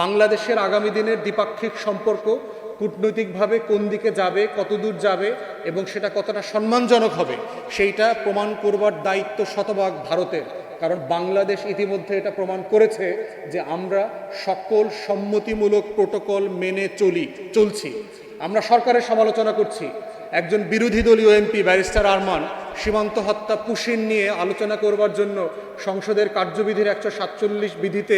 বাংলাদেশের আগামী দিনের দ্বিপাক্ষিক সম্পর্ক কূটনৈতিকভাবে কোন দিকে যাবে, কতদূর যাবে এবং সেটা কতটা সম্মানজনক হবে সেইটা প্রমাণ করবার দায়িত্ব শতভাগ ভারতের। কারণ বাংলাদেশ ইতিমধ্যে এটা প্রমাণ করেছে যে আমরা সকল সম্মতিমূলক প্রোটোকল মেনে চলছি। আমরা সরকারের সমালোচনা করছি। একজন বিরোধী দলীয় এমপি ব্যারিস্টার আরমান সীমান্ত হত্যা পুশিন নিয়ে আলোচনা করবার জন্য সংসদের কার্যবিধির 147 বিধিতে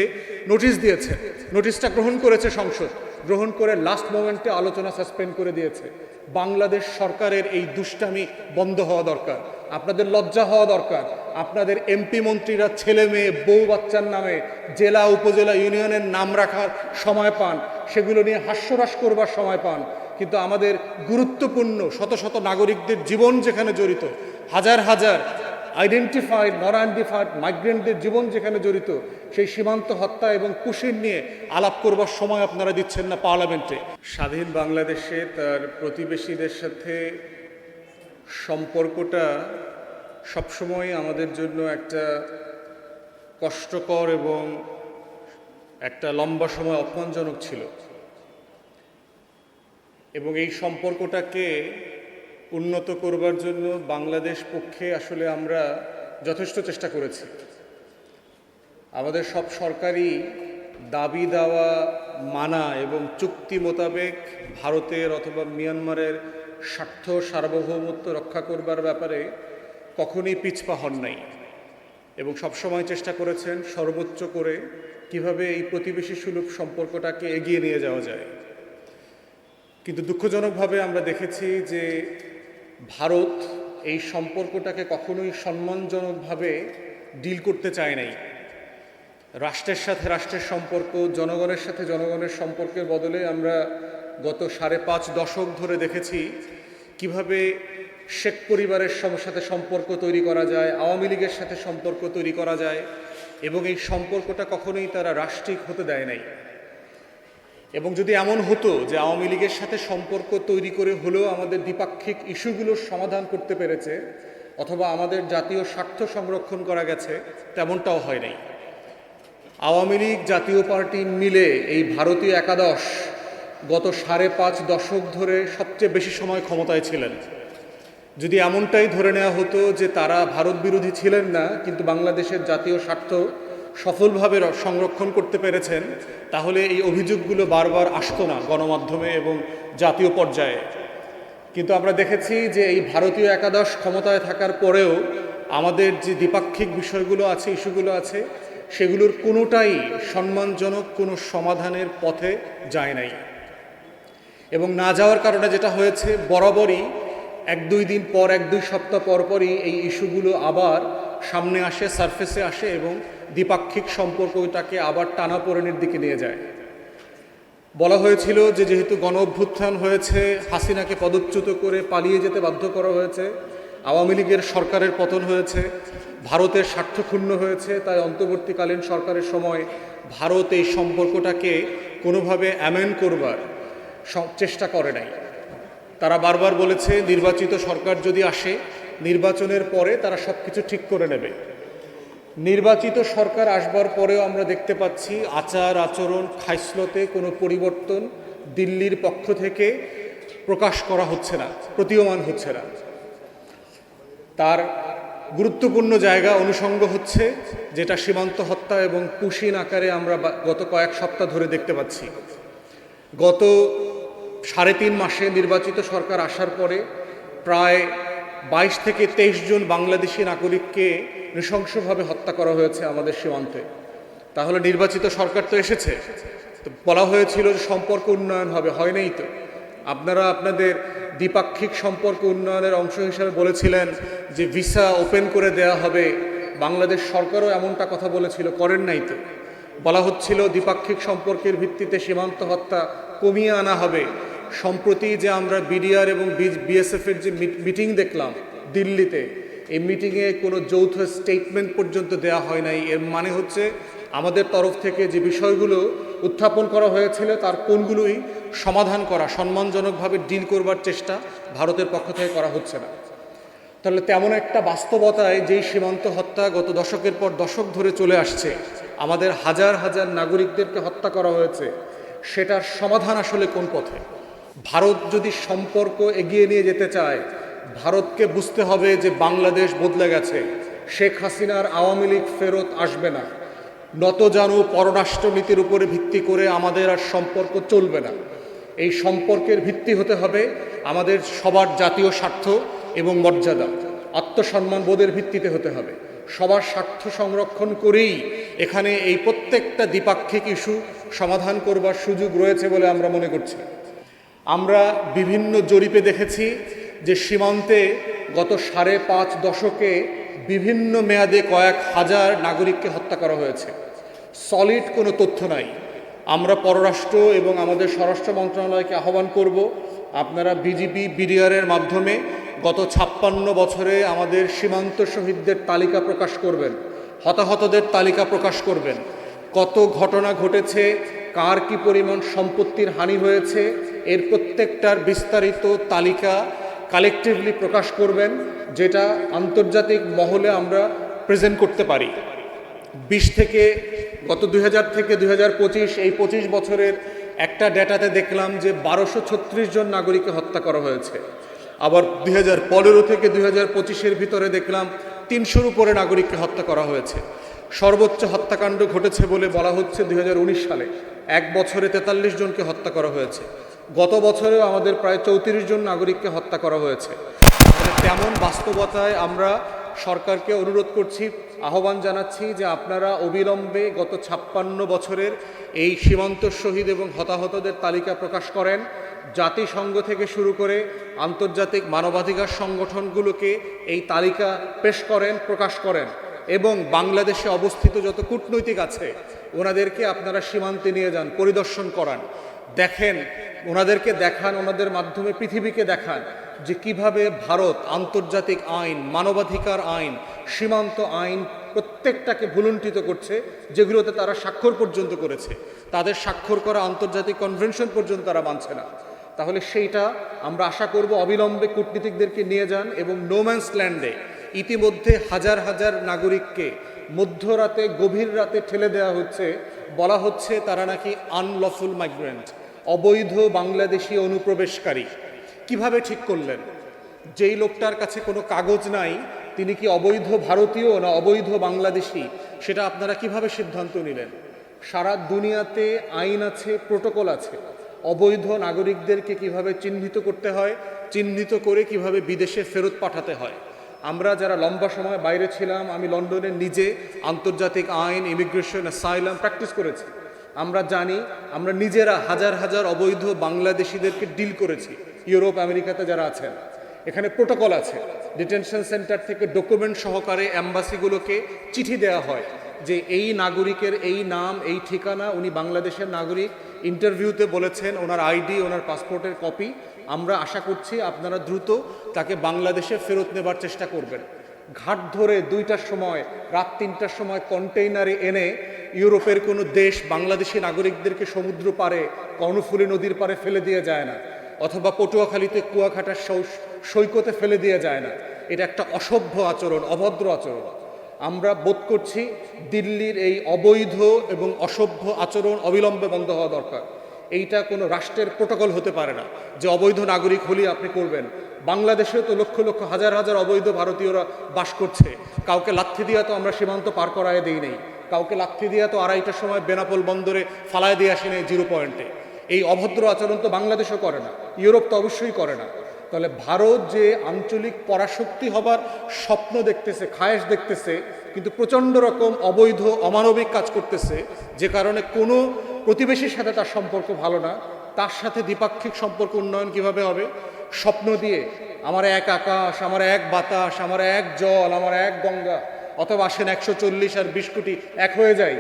নোটিশ দিয়েছে। নোটিশটা গ্রহণ করেছে সংসদ, গ্রহণ করে লাস্ট মোমেন্টে আলোচনা সাসপেন্ড করে দিয়েছে। বাংলাদেশ সরকারের এই দুষ্টামি বন্ধ হওয়া দরকার। আপনাদের লজ্জা হওয়া দরকার। আপনাদের এমপি মন্ত্রীরা ছেলে মেয়ে বউ বাচ্চার নামে জেলা উপজেলা ইউনিয়নের নাম রাখার সময় পান, সেগুলো নিয়ে হাস্যরস করবার সময় পান, কিন্তু আমাদের গুরুত্বপূর্ণ শত শত নাগরিকদের জীবন যেখানে জড়িত, হাজার হাজার আইডেন্টিফাইড নন আইডেন্টিফাইড মাইগ্রেন্টদের জীবন যেখানে জড়িত, সেই সীমান্ত হত্যা এবং কুশিন নিয়ে আলাপ করবার সময় আপনারা দিচ্ছেন না পার্লামেন্টে। স্বাধীন বাংলাদেশে তার প্রতিবেশীদের সাথে সম্পর্কটা সবসময় আমাদের জন্য একটা কষ্টকর এবং একটা লম্বা সময় অপমানজনক ছিল, এবং এই সম্পর্কটাকে উন্নত করবার জন্য বাংলাদেশ পক্ষে আসলে আমরা যথেষ্ট চেষ্টা করেছি। আমাদের সব সরকারি দাবি দাওয়া মানা এবং চুক্তি মোতাবেক ভারতের অথবা মিয়ানমারের স্বার্থ সার্বভৌমত্ব রক্ষা করবার ব্যাপারে কখনোই পিছপা হন নাই, এবং সবসময় চেষ্টা করেছেন সর্বোচ্চ করে কিভাবে এই প্রতিবেশী সুলভ সম্পর্কটাকে এগিয়ে নিয়ে যাওয়া যায়। কিন্তু দুঃখজনকভাবে আমরা দেখেছি যে ভারত এই সম্পর্কটাকে কখনোই সম্মানজনকভাবে ডিল করতে চায় নাই। রাষ্ট্রের সাথে রাষ্ট্রের সম্পর্ক, জনগণের সাথে জনগণের সম্পর্কের বদলে আমরা গত 5.5 দশক ধরে দেখেছি কিভাবে শেখ পরিবারের সাথে সম্পর্ক তৈরি করা যায়, আওয়ামী লীগের সাথে সম্পর্ক তৈরি করা যায়, এবং এই সম্পর্কটা কখনোই তারা রাষ্ট্রিক হতে দেয় নাই। এবং যদি এমন হতো যে আওয়ামী লীগের সাথে সম্পর্ক তৈরি করে হলেও আমাদের দ্বিপাক্ষিক ইস্যুগুলোর সমাধান করতে পেরেছে অথবা আমাদের জাতীয় স্বার্থ সংরক্ষণ করা গেছে, তেমনটাও হয় নাই। আওয়ামী লীগ জাতীয় পার্টি মিলে এই ভারতীয় একাদশ গত 5.5 দশক ধরে সবচেয়ে বেশি সময় ক্ষমতায় ছিলেন। যদি এমনটাই ধরে নেওয়া হতো যে তারা ভারত বিরোধী ছিলেন না, কিন্তু বাংলাদেশের জাতীয় স্বার্থ সফলভাবে সংরক্ষণ করতে পেরেছেন, তাহলে এই অভিযোগগুলো বারবার আসতো না গণমাধ্যমে এবং জাতীয় পর্যায়ে। কিন্তু আমরা দেখেছি যে এই ভারতীয় একাদশ ক্ষমতায় থাকার পরেও আমাদের যে দ্বিপাক্ষিক বিষয়গুলো আছে, ইস্যুগুলো আছে, সেগুলোর কোনোটাই সম্মানজনক কোনো সমাধানের পথে যায় নাই। এবং না যাওয়ার কারণে যেটা হয়েছে, বরাবরই 1-2 দিন পর, 1-2 সপ্তাহ পরপরই এই ইস্যুগুলো আবার সামনে আসে, সারফেসে আসে এবং দ্বিপাক্ষিক সম্পর্কটাকে আবার টানাপোড়েনের দিকে নিয়ে যায়। বলা হয়েছিল যে যেহেতু গণ অভ্যুত্থান হয়েছে, হাসিনাকে পদচ্যুত করে পালিয়ে যেতে বাধ্য করা হয়েছে, আওয়ামী লীগের সরকারের পতন হয়েছে, ভারতের স্বার্থ ক্ষুণ্ণ হয়েছে, তাই অন্তর্বর্তীকালীন সরকারের সময় ভারত এই সম্পর্কটাকে কোনোভাবে অ্যামেন্ড করবার চেষ্টা করে নাই। তারা বারবার বলেছে নির্বাচিত সরকার যদি আসে, নির্বাচনের পরে তারা সব কিছু ঠিক করে নেবে। নির্বাচিত সরকার আসবার পরেও আমরা দেখতে পাচ্ছি আচার আচরণ খাইসলতে কোনো পরিবর্তন দিল্লির পক্ষ থেকে প্রকাশ করা হচ্ছে না, প্রতীয়মান হচ্ছে না। তার গুরুত্বপূর্ণ জায়গা অনুষঙ্গ হচ্ছে, যেটা সীমান্ত হত্যা এবং পুশিন আকারে আমরা গত কয়েক সপ্তাহ ধরে দেখতে পাচ্ছি। গত 3.5 মাসে নির্বাচিত সরকার আসার পরে প্রায় 22 থেকে 23 জন বাংলাদেশি নাগরিককে নৃশংসভাবে হত্যা করা হয়েছে আমাদের সীমান্তে। তাহলে নির্বাচিত সরকার তো এসেছে, তো বলা হয়েছিল যে সম্পর্ক উন্নয়ন হবে, হয় নাই তো। আপনারা আপনাদের দ্বিপাক্ষিক সম্পর্ক উন্নয়নের অংশ হিসাবে বলেছিলেন যে ভিসা ওপেন করে দেয়া হবে, বাংলাদেশ সরকারও এমনটা কথা বলেছিল, করেন নাই তো। বলা হচ্ছিল দ্বিপাক্ষিক সম্পর্কের ভিত্তিতে সীমান্ত হত্যা কমিয়ে আনা হবে। সম্প্রতি যে আমরা বিডিআর এবং বিএসএফের যে মিটিং দেখলাম দিল্লিতে, এই মিটিংয়ে কোনো যৌথ স্টেটমেন্ট পর্যন্ত দেওয়া হয় নাই। এর মানে হচ্ছে আমাদের তরফ থেকে যে বিষয়গুলো উত্থাপন করা হয়েছিল তার কোনগুলোই সমাধান করা, সম্মানজনকভাবে ডিল করবার চেষ্টা ভারতের পক্ষ থেকে করা হচ্ছে না। তাহলে তেমন একটা বাস্তবতায় যেই সীমান্ত হত্যা গত দশকের পর দশক ধরে চলে আসছে, আমাদের হাজার হাজার নাগরিকদেরকে হত্যা করা হয়েছে, সেটার সমাধান আসলে কোন পথে? ভারত যদি সম্পর্ক এগিয়ে নিয়ে যেতে চায়, ভারতকে বুঝতে হবে যে বাংলাদেশ বদলে গেছে, শেখ হাসিনার আওয়ামী লীগ ফেরত আসবে না। নতজানু পররাষ্ট্রনীতির উপরে ভিত্তি করে আমাদের আর সম্পর্ক চলবে না। এই সম্পর্কের ভিত্তি হতে হবে আমাদের সবার জাতীয় স্বার্থ এবং মর্যাদা, আত্মসম্মান বোধের ভিত্তিতে হতে হবে। সবার স্বার্থ সংরক্ষণ করেই এখানে এই প্রত্যেকটা দ্বিপাক্ষিক ইস্যু সমাধান করবার সুযোগ রয়েছে বলে আমরা মনে করছি। আমরা বিভিন্ন জরিপে দেখেছি যে সীমান্তে গত 5.5 দশকে বিভিন্ন মেয়াদে কয়েক হাজার নাগরিককে হত্যা করা হয়েছে। সলিড কোনো তথ্য নাই। আমরা পররাষ্ট্র এবং আমাদের স্বরাষ্ট্র মন্ত্রণালয়কে আহ্বান করব, আপনারা বিজিবি বিডিআরের মাধ্যমে গত 56 বছরে আমাদের সীমান্ত শহীদদের তালিকা প্রকাশ করবেন, হতাহতদের তালিকা প্রকাশ করবেন, কত ঘটনা ঘটেছে, কার কি পরিমাণ সম্পত্তির হানি হয়েছে, এর প্রত্যেকটার বিস্তারিত তালিকা কালেকটিভলি প্রকাশ করবেন, যেটা আন্তর্জাতিক মহলে আমরা প্রেজেন্ট করতে পারি। 20 থেকে গত 2000 থেকে 2025 এই 25 বছরের একটা ডেটাতে দেখলাম যে 1236 জন নাগরিককে হত্যা করা হয়েছে। আবার 2015 থেকে 2025-এর ভিতরে দেখলাম 300-র উপরে নাগরিককে হত্যা করা হয়েছে। সর্বোচ্চ হত্যাকাণ্ড ঘটেছে বলে বলা হচ্ছে 2019 সালে, এক বছরে 43 জনকে হত্যা করা হয়েছে। গত বছরেও আমাদের প্রায় 34 জন নাগরিককে হত্যা করা হয়েছে। তেমন বাস্তবতায় আমরা সরকারকে অনুরোধ করছি, আহ্বান জানাচ্ছি যে আপনারা অবিলম্বে গত 56 বছরের এই সীমান্ত শহীদ এবং হতাহতদের তালিকা প্রকাশ করেন। জাতিসংঘ থেকে শুরু করে আন্তর্জাতিক মানবাধিকার সংগঠনগুলোকে এই তালিকা পেশ করেন, প্রকাশ করেন, এবং বাংলাদেশে অবস্থিত যত কূটনৈতিক আছে ওনাদেরকে আপনারা সীমান্তে নিয়ে যান, পরিদর্শন করান, দেখেন, ওনাদেরকে দেখান, ওনাদের মাধ্যমে পৃথিবীকে দেখান যে কিভাবে ভারত আন্তর্জাতিক আইন, মানবাধিকার আইন, সীমান্ত আইন প্রত্যেকটাকে ভুলুণ্ঠিত করছে, যেগুলোতে তারা স্বাক্ষর পর্যন্ত করেছে। তাদের স্বাক্ষর করা আন্তর্জাতিক কনভেনশন পর্যন্ত তারা মানছে না। তাহলে সেইটা আমরা আশা করব অবিলম্বে কূটনীতিকদেরকে নিয়ে যান। এবং নোম্যান্স ল্যান্ডে ইতিমধ্যে হাজার হাজার নাগরিককে মধ্যরাতে, গভীর রাতে ঠেলে দেওয়া হচ্ছে, বলা হচ্ছে তারা নাকি আনলফুল মাইগ্রেন্ট, অবৈধ বাংলাদেশি অনুপ্রবেশকারী। কিভাবে ঠিক করলেন? যেই লোকটার কাছে কোনো কাগজ নাই তিনি কি অবৈধ ভারতীয় না অবৈধ বাংলাদেশি, সেটা আপনারা কিভাবে সিদ্ধান্ত নিলেন? সারা দুনিয়াতে আইন আছে, প্রোটোকল আছে। অবৈধ নাগরিকদেরকে কিভাবে চিহ্নিত করতে হয়, চিহ্নিত করে কিভাবে বিদেশে ফেরত পাঠাতে হয়। আমরা যারা লম্বা সময় বাইরে ছিলাম, আমি লন্ডনে নিজে আন্তর্জাতিক আইন, ইমিগ্রেশন, অ্যাসাইলাম প্র্যাকটিস করেছি। আমরা জানি, আমরা নিজেরা হাজার হাজার অবৈধ বাংলাদেশিদেরকে ডিল করেছি। ইউরোপ, আমেরিকাতে যারা আছেন, এখানে প্রোটোকল আছে। ডিটেনশন সেন্টার থেকে ডকুমেন্ট সহকারে অ্যাম্বাসিগুলোকে চিঠি দেওয়া হয় যে এই নাগরিকের এই নাম, এই ঠিকানা, উনি বাংলাদেশের নাগরিক, ইন্টারভিউতে বলেছেন ওনার আইডি, ওনার পাসপোর্টের কপি। আমরা আশা করছি আপনারা দ্রুত তাকে বাংলাদেশে ফেরত নেবার চেষ্টা করবেন। ঘাট ধরে 2টার সময়, রাত 3টার সময় কন্টেইনারে এনে ইউরোপের কোনো দেশ বাংলাদেশি নাগরিকদেরকে সমুদ্র পারে, কর্ণফুলী নদীর পারে ফেলে দিয়ে যায় না, অথবা পটুয়াখালীতে কুয়াকাটার সৈকতে ফেলে দিয়ে যায় না। এটা একটা অসভ্য আচরণ, অভদ্র আচরণ। আমরা বোধ করছি দিল্লির এই অবৈধ এবং অসভ্য আচরণ অবিলম্বে বন্ধ হওয়া দরকার। এইটা কোনো রাষ্ট্রের প্রোটোকল হতে পারে না যে অবৈধ নাগরিক হলেই আপনি করবেন। বাংলাদেশেও তো লক্ষ লক্ষ, হাজার হাজার অবৈধ ভারতীয়রা বাস করছে। কাউকে লাথি দিয়া তো আমরা সীমান্ত পার করায় দিই নেই, কাউকে লাথি দিয়া তো 2:30টার সময় বেনাপোল বন্দরে ফালায় দিয়ে আসি নেই 0 পয়েন্টে। এই অভদ্র আচরণ তো বাংলাদেশও করে না, ইউরোপ তো অবশ্যই করে না। তাহলে ভারত যে আঞ্চলিক পরাশক্তি হবার স্বপ্ন দেখতেছে, খায়েশ দেখতেছে, কিন্তু প্রচণ্ড রকম অবৈধ, অমানবিক কাজ করতেছে, যে কারণে কোনো প্রতিবেশীর সাথে তার সম্পর্ক ভালো না। তার সাথে দ্বিপাক্ষিক সম্পর্ক উন্নয়ন কিভাবে হবে? স্বপ্ন দিয়ে আমার এক আকাশ, আমার এক বাতাস, আমার এক জল, আমার এক গঙ্গা, অথবা আসেন 140 আর 20 কোটি এক হয়ে যায়।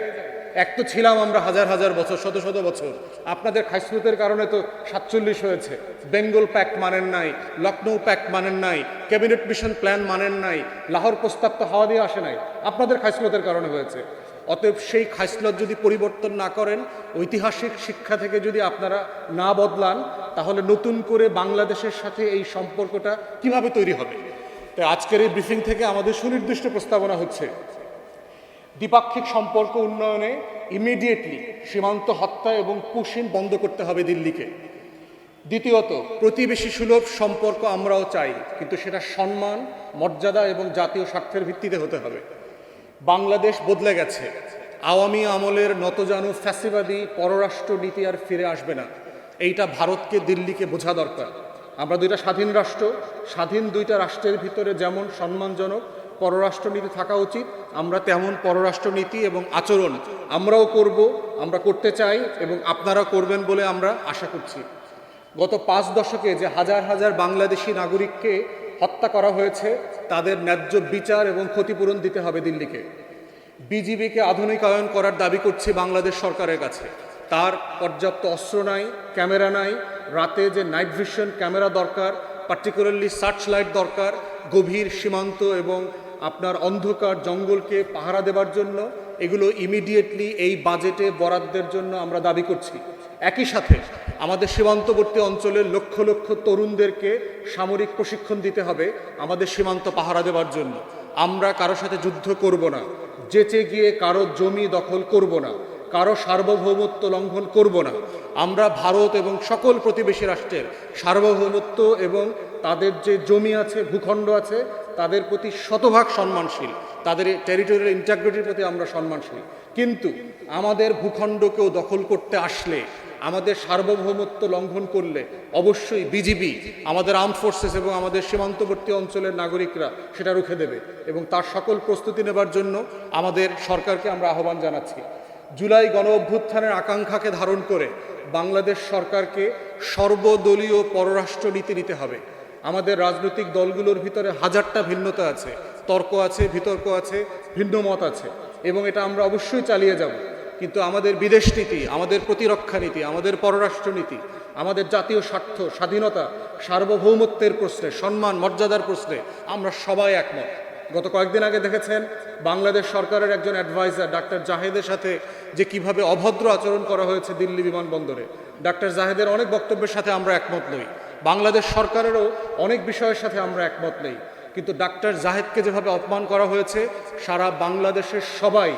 এক তো ছিলাম আমরা হাজার হাজার বছর, শত শত বছর। আপনাদের খাইসলতের কারণে তো 47 হয়েছে। বেঙ্গল প্যাক্ট মানেন নাই, লখনৌ প্যাক্ট মানেন নাই, ক্যাবিনেট মিশন প্ল্যান মানেন নাই, লাহোর প্রস্তাব তো হাওয়া দিয়ে আসে নাই, আপনাদের খাইসলতের কারণে হয়েছে। অতএব সেই খাইসলত যদি পরিবর্তন না করেন, ঐতিহাসিক শিক্ষা থেকে যদি আপনারা না বদলান, তাহলে নতুন করে বাংলাদেশের সাথে এই সম্পর্কটা কিভাবে তৈরি হবে? তাই আজকের এই ব্রিফিং থেকে আমাদের সুনির্দিষ্ট প্রস্তাবনা হচ্ছে দ্বিপাক্ষিক সম্পর্ক উন্নয়নে ইমিডিয়েটলি সীমান্ত হত্যা এবং পুশিন বন্ধ করতে হবে দিল্লিকে। দ্বিতীয়ত, প্রতিবেশী সুলভ সম্পর্ক আমরাও চাই, কিন্তু সেটা সম্মান, মর্যাদা এবং জাতীয় স্বার্থের ভিত্তিতে হতে হবে। বাংলাদেশ বদলে গেছে। আওয়ামী আমলের নতজানু ফ্যাসিবাদী পররাষ্ট্র নীতি আর ফিরে আসবে না। এইটা ভারতকে, দিল্লিকে বোঝা দরকার। আমরা দুইটা স্বাধীন রাষ্ট্র, স্বাধীন দুইটা রাষ্ট্রের ভিতরে যেমন সম্মানজনক পররাষ্ট্রনীতি থাকা উচিত, আমরা তেমন পররাষ্ট্রনীতি এবং আচরণ আমরাও করব, আমরা করতে চাই এবং আপনারা করবেন বলে আমরা আশা করছি। গত 5 দশকে যে হাজার হাজার বাংলাদেশি নাগরিককে হত্যা করা হয়েছে, তাদের ন্যায্য বিচার এবং ক্ষতিপূরণ দিতে হবে দিল্লিকে। বিজিবিকে আধুনিকায়ন করার দাবি করছি বাংলাদেশ সরকারের কাছে। তার পর্যাপ্ত অস্ত্র নাই, ক্যামেরা নাই, রাতে যে নাইট ভিশন ক্যামেরা দরকার, পার্টিকুলারলি সার্চ লাইট দরকার, গভীর সীমান্ত এবং আপনার অন্ধকার জঙ্গলকে পাহারা দেবার জন্য, এগুলো ইমিডিয়েটলি এই বাজেটে বরাদ্দের জন্য আমরা দাবি করছি। একই সাথে আমাদের সীমান্তবর্তী অঞ্চলের লক্ষ লক্ষ তরুণদেরকে সামরিক প্রশিক্ষণ দিতে হবে আমাদের সীমান্ত পাহারা দেবার জন্য। আমরা কারো সাথে যুদ্ধ করব না, যেচে গিয়ে কারো জমি দখল করব না, কারো সার্বভৌমত্ব লঙ্ঘন করব না। আমরা ভারত এবং সকল প্রতিবেশী রাষ্ট্রের সার্বভৌমত্ব এবং তাদের যে জমি আছে, ভূখণ্ড আছে, তাদের প্রতি শতভাগ সম্মানশীল, তাদের টেরিটোরিয়াল ইন্টিগ্রিটির প্রতি আমরা সম্মানশীল। কিন্তু আমাদের ভূখণ্ডকেও দখল করতে আসলে, আমাদের সার্বভৌমত্ব লঙ্ঘন করলে অবশ্যই বিজিবি, আমাদের আর্ম ফোর্সেস এবং আমাদের সীমান্তবর্তী অঞ্চলের নাগরিকরা সেটা রুখে দেবে এবং তার সকল প্রস্তুতি নেবার জন্য আমাদের সরকারকে আমরা আহ্বান জানাচ্ছি। জুলাই গণ অভ্যুত্থানের আকাঙ্ক্ষাকে ধারণ করে বাংলাদেশ সরকারকে সর্বদলীয় পররাষ্ট্রনীতি নিতে হবে। আমাদের রাজনৈতিক দলগুলোর ভিতরে হাজারটা ভিন্নতা আছে, তর্ক আছে, বিতর্ক আছে, ভিন্ন মত আছে এবং এটা আমরা অবশ্যই চালিয়ে যাব। কিন্তু আমাদের বিদেশ নীতি, আমাদের প্রতিরক্ষা নীতি, আমাদের পররাষ্ট্রনীতি, আমাদের জাতীয় স্বার্থ, স্বাধীনতা, সার্বভৌমত্বের প্রশ্নে, সম্মান মর্যাদার প্রশ্নে আমরা সবাই একমত। গত কয়েকদিন আগে দেখেছেন বাংলাদেশ সরকারের একজন অ্যাডভাইজার ডাক্তার জাহেদের সাথে যে কিভাবে অভদ্র আচরণ করা হয়েছে দিল্লি বিমানবন্দরে। ডাক্তার জাহেদের অনেক বক্তব্যের সাথে আমরা একমত নই, বাংলাদেশ সরকারেরও অনেক বিষয়ের সাথে আমরা একমত নেই, কিন্তু ডাক্তার জাহেদকে যেভাবে অপমান করা হয়েছে, সারা বাংলাদেশের সবাই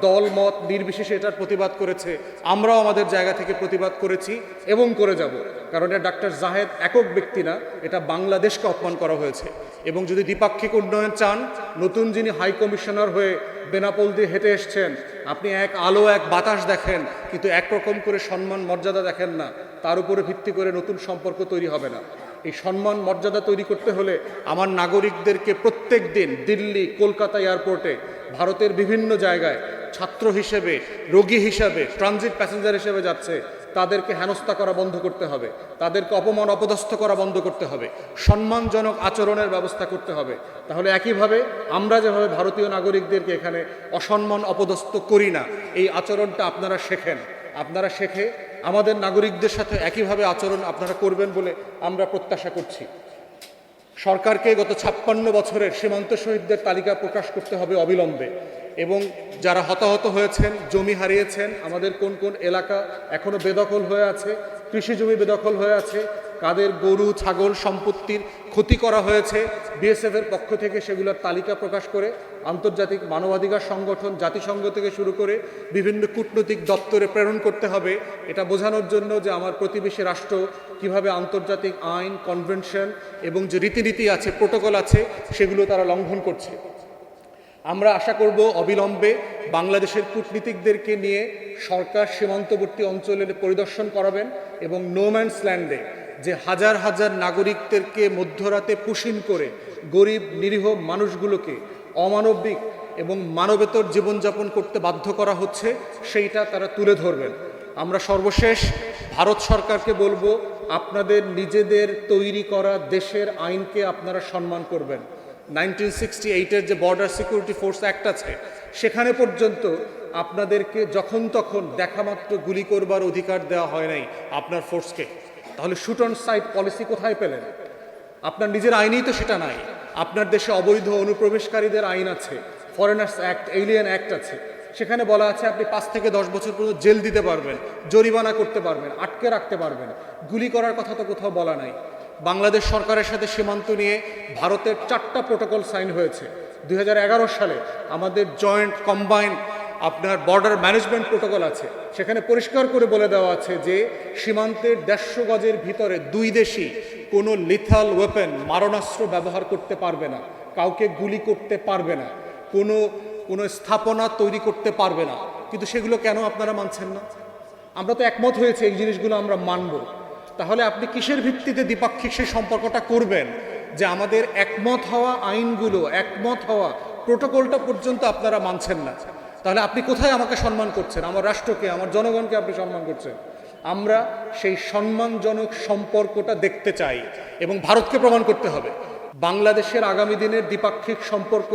দল মত নির্বিশেষে এটার প্রতিবাদ করেছে। আমরাও আমাদের জায়গা থেকে প্রতিবাদ করেছি এবং করে যাব, কারণ এটা ডাক্তার জাহেদ একক ব্যক্তি না, এটা বাংলাদেশকে অপমান করা হয়েছে। এবং যদি দ্বিপাক্ষিক উন্নয়ন চান, নতুন যিনি হাই কমিশনার হয়ে বেনাপোল দিয়ে হেঁটে এসছেন, আপনি এক আলো এক বাতাস দেখেন, কিন্তু একরকম করে সম্মান মর্যাদা দেখেন না, তার উপরে ভিত্তি করে নতুন সম্পর্ক তৈরি হবে না। এই সম্মান মর্যাদা তৈরি করতে হলে আমার নাগরিকদেরকে প্রত্যেক দিন দিল্লি, কলকাতা এয়ারপোর্টে, ভারতের বিভিন্ন জায়গায় ছাত্র হিসেবে, রোগী হিসাবে, ট্রানজিট প্যাসেঞ্জার হিসেবে যাচ্ছে, তাদেরকে হেনস্থা করা বন্ধ করতে হবে, তাদেরকে অপমান অপদস্থ করা বন্ধ করতে হবে, সম্মানজনক আচরণের ব্যবস্থা করতে হবে। তাহলে একইভাবে আমরা যেভাবে ভারতীয় নাগরিকদেরকে এখানে অসম্মান অপদস্থ করি না, এই আচরণটা আপনারা শেখেন। আপনারা শেখে আমাদের নাগরিকদের সাথে একইভাবে আচরণ আপনারা করবেন বলে আমরা প্রত্যাশা করছি। সরকারকে গত 56 বছরের সীমান্ত শহীদদের তালিকা প্রকাশ করতে হবে অবিলম্বে, এবং যারা হতাহত হয়েছেন, জমি হারিয়েছেন, আমাদের কোন কোন এলাকা এখনো বেদখল হয়ে আছে, কৃষি জমি বেদখল হয়ে আছে, কাদের গরু ছাগল সম্পত্তির ক্ষতি করা হয়েছে, বিএসএফের পক্ষ থেকে সেগুলোর তালিকা প্রকাশ করে আন্তর্জাতিক মানবাধিকার সংগঠন, জাতিসংঘ থেকে শুরু করে বিভিন্ন কূটনৈতিক দপ্তরে প্রেরণ করতে হবে, এটা বোঝানোর জন্য যে আমার প্রতিবেশী রাষ্ট্র কিভাবে আন্তর্জাতিক আইন, কনভেনশন এবং যে রীতিনীতি আছে, প্রোটোকল আছে, সেগুলো তারা লঙ্ঘন করছে। আমরা আশা করব অবিলম্বে বাংলাদেশের কূটনীতিকদেরকে নিয়ে সরকার সীমান্তবর্তী অঞ্চলের পরিদর্শন করাবেন এবং নোম্যান্স ল্যান্ডে যে হাজার হাজার নাগরিকদেরকে মধ্যরাতে পুশিন করে গরিব নিরীহ মানুষগুলোকে অমানবিক এবং মানবেতর জীবনযাপন করতে বাধ্য করা হচ্ছে, সেইটা তারা তুলে ধরবেন। আমরা সর্বশেষ ভারত সরকারকে বলবো, আপনাদের নিজেদের তৈরি করা দেশের আইনকে আপনারা সম্মান করবেন। 1968-এর যে বর্ডার সিকিউরিটি ফোর্স অ্যাক্ট আছে, সেখানে পর্যন্ত আপনাদেরকে যখন তখন দেখামাত্র গুলি করবার অধিকার দেওয়া হয় নাই আপনার ফোর্সকে। তাহলে শুট অন সাইট পলিসি কোথায় পেলেন? আপনার নিজের আইনেই তো সেটা নাই। আপনার দেশে অবৈধ অনুপ্রবেশকারীদের আইন আছে, ফরেনার্স অ্যাক্ট, এলিয়েন অ্যাক্ট আছে, সেখানে বলা আছে আপনি 5 থেকে 10 বছর পর্যন্ত জেল দিতে পারবেন, জরিমানা করতে পারবেন, আটকে রাখতে পারবেন। গুলি করার কথা তো কোথাও বলা নাই। বাংলাদেশ সরকারের সাথে সীমান্ত নিয়ে ভারতের 4টা প্রোটোকল সাইন হয়েছে, 2011 সালে আমাদের জয়েন্ট কম্বাইন্ড আপনার বর্ডার ম্যানেজমেন্ট প্রোটোকল আছে, সেখানে পরিষ্কার করে বলে দেওয়া আছে যে সীমান্তের 150 গজের ভিতরে দুই দেশই কোনো লিথাল ওয়েপেন মারণাস্ত্র ব্যবহার করতে পারবে না, কাউকে গুলি করতে পারবে না, কোনো স্থাপনা তৈরি করতে পারবে না। কিন্তু সেগুলো কেন আপনারা মানছেন না? আমরা তো একমত হয়েছে এই জিনিসগুলো আমরা মানব। তাহলে আপনি কিসের ভিত্তিতে দ্বিপাক্ষিক সেই সম্পর্কটা করবেন যে আমাদের একমত হওয়া আইনগুলো, একমত হওয়া প্রোটোকলটা পর্যন্ত আপনারা মানছেন না? তাহলে আপনি কোথায় আমাকে সম্মান করছেন? আমার রাষ্ট্রকে, আমার জনগণকে আপনি সম্মান করছেন। আমরা সেই সম্মানজনক সম্পর্কটা দেখতে চাই এবং ভারতকে প্রমাণ করতে হবে। বাংলাদেশের আগামী দিনের দ্বিপাক্ষিক সম্পর্ক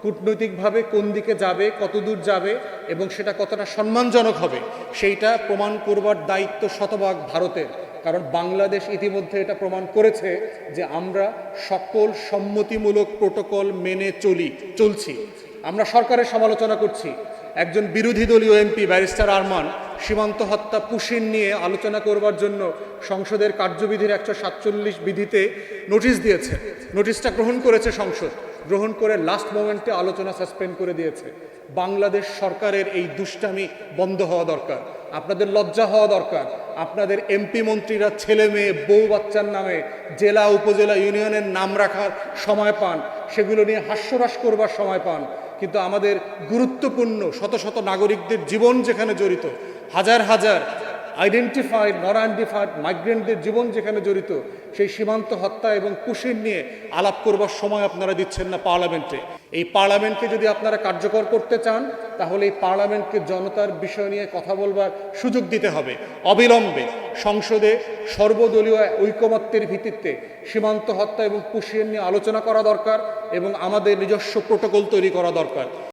কূটনৈতিকভাবে কোন দিকে যাবে, কতদূর যাবে এবং সেটা কতটা সম্মানজনক হবে, সেইটা প্রমাণ করবার দায়িত্ব শতভাগ ভারতের। কারণ বাংলাদেশ ইতিমধ্যে এটা প্রমাণ করেছে যে আমরা সকল সম্মতিমূলক প্রোটোকল মেনে চলছি। আমরা সরকারের সমালোচনা করছি। একজন বিরোধী দলীয় এমপি ব্যারিস্টার আরমান সীমান্ত হত্যা পুশিন নিয়ে আলোচনা করবার জন্য সংসদের কার্যবিধির 147 বিধিতে নোটিশ দিয়েছে। নোটিশটা গ্রহণ করেছে সংসদ, গ্রহণ করে লাস্ট মোমেন্টে আলোচনা সাসপেন্ড করে দিয়েছে। বাংলাদেশ সরকারের এই দুষ্টামি বন্ধ হওয়া দরকার। আপনাদের লজ্জা হওয়া দরকার। আপনাদের এমপি মন্ত্রীরা ছেলে মেয়ে বউ বাচ্চার নামে জেলা উপজেলা ইউনিয়নের নাম রাখার সময় পান, সেগুলো নিয়ে হাস্যরস করবার সময় পান, কিন্তু আমাদের গুরুত্বপূর্ণ শত শত নাগরিকদের জীবন যেখানে জড়িত, হাজার হাজার আইডেন্টিফাইড নন আইডেন্টিফাইড মাইগ্রেন্টদের জীবন যেখানে জড়িত, সেই সীমান্ত হত্যা এবং কুশিন নিয়ে আলাপ করবার সময় আপনারা দিচ্ছেন না পার্লামেন্টে। এই পার্লামেন্টকে যদি আপনারা কার্যকর করতে চান, তাহলে এই পার্লামেন্টকে জনতার বিষয় নিয়ে কথা বলবার সুযোগ দিতে হবে। অবিলম্বে সংসদে সর্বদলীয় ঐকমত্যের ভিত্তিতে সীমান্ত হত্যা এবং কুশিন নিয়ে আলোচনা করা দরকার এবং আমাদের নিজস্ব প্রোটোকল তৈরি করা দরকার।